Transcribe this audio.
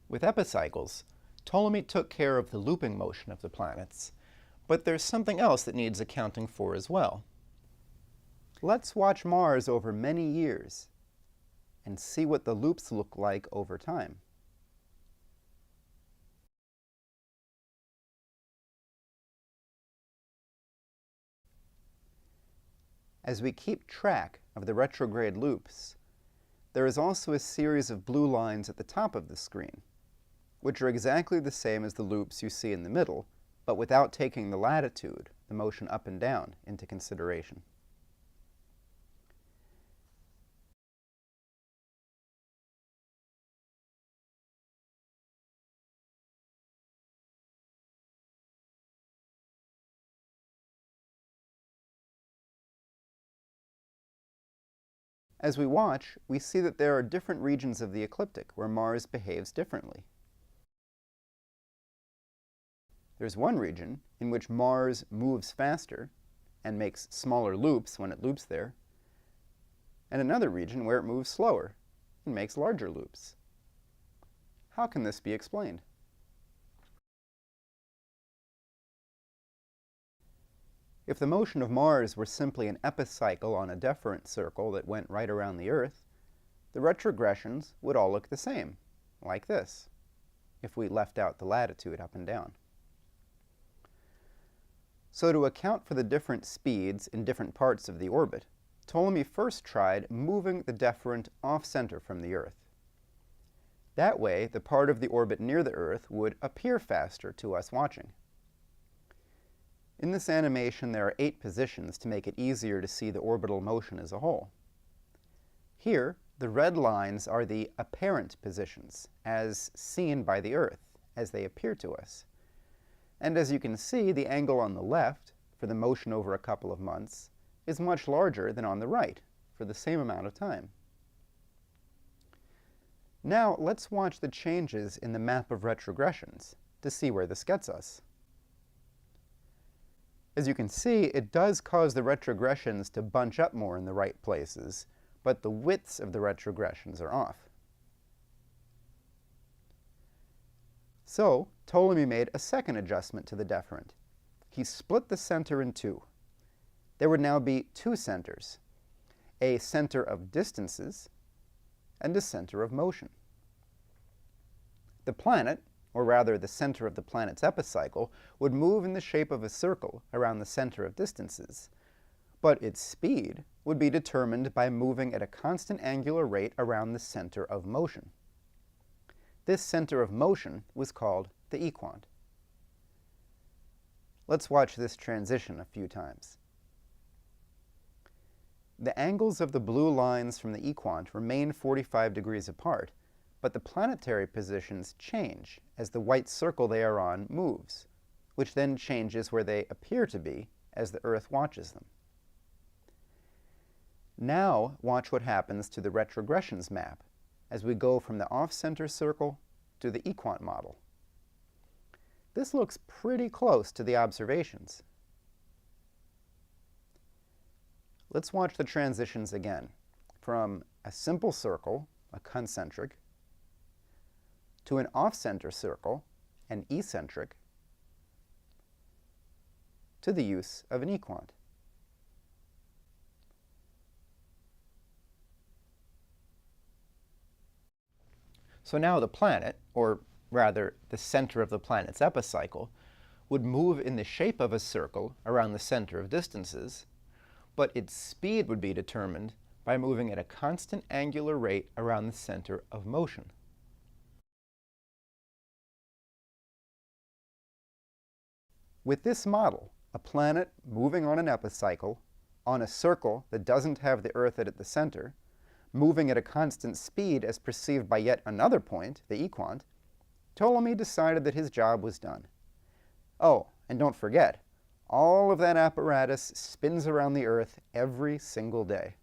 With epicycles, Ptolemy took care of the looping motion of the planets, but there's something else that needs accounting for as well. Let's watch Mars over many years and see what the loops look like over time. As we keep track of the retrograde loops, there is also a series of blue lines at the top of the screen, which are exactly the same as the loops you see in the middle, but without taking the latitude, the motion up and down, into consideration. As we watch, we see that there are different regions of the ecliptic where Mars behaves differently. There's one region in which Mars moves faster and makes smaller loops when it loops there, and another region where it moves slower and makes larger loops. How can this be explained? If the motion of Mars were simply an epicycle on a deferent circle that went right around the Earth, the retrogressions would all look the same, like this, if we left out the latitude up and down. So to account for the different speeds in different parts of the orbit, Ptolemy first tried moving the deferent off-center from the Earth. That way, the part of the orbit near the Earth would appear faster to us watching. In this animation, there are 8 positions to make it easier to see the orbital motion as a whole. Here, the red lines are the apparent positions, as seen by the Earth, as they appear to us. And as you can see, the angle on the left, for the motion over a couple of months, is much larger than on the right, for the same amount of time. Now, let's watch the changes in the map of retrogressions to see where this gets us. As you can see, it does cause the retrogressions to bunch up more in the right places, but the widths of the retrogressions are off. So, Ptolemy made a second adjustment to the deferent. He split the center in 2. There would now be 2 centers, a center of distances and a center of motion. The planet, or rather the center of the planet's epicycle, would move in the shape of a circle around the center of distances, but its speed would be determined by moving at a constant angular rate around the center of motion. This center of motion was called the equant. Let's watch this transition a few times. The angles of the blue lines from the equant remain 45 degrees apart, but the planetary positions change as the white circle they are on moves, which then changes where they appear to be as the Earth watches them. Now watch what happens to the retrogressions map as we go from the off-center circle to the equant model. This looks pretty close to the observations. Let's watch the transitions again, from a simple circle, a concentric, to an off-center circle, an eccentric, to the use of an equant. So now the planet, or rather the center of the planet's epicycle, would move in the shape of a circle around the center of distances, but its speed would be determined by moving at a constant angular rate around the center of motion. With this model, a planet moving on an epicycle, on a circle that doesn't have the Earth at the center, moving at a constant speed as perceived by yet another point, the equant, Ptolemy decided that his job was done. Oh, and don't forget, all of that apparatus spins around the Earth every single day.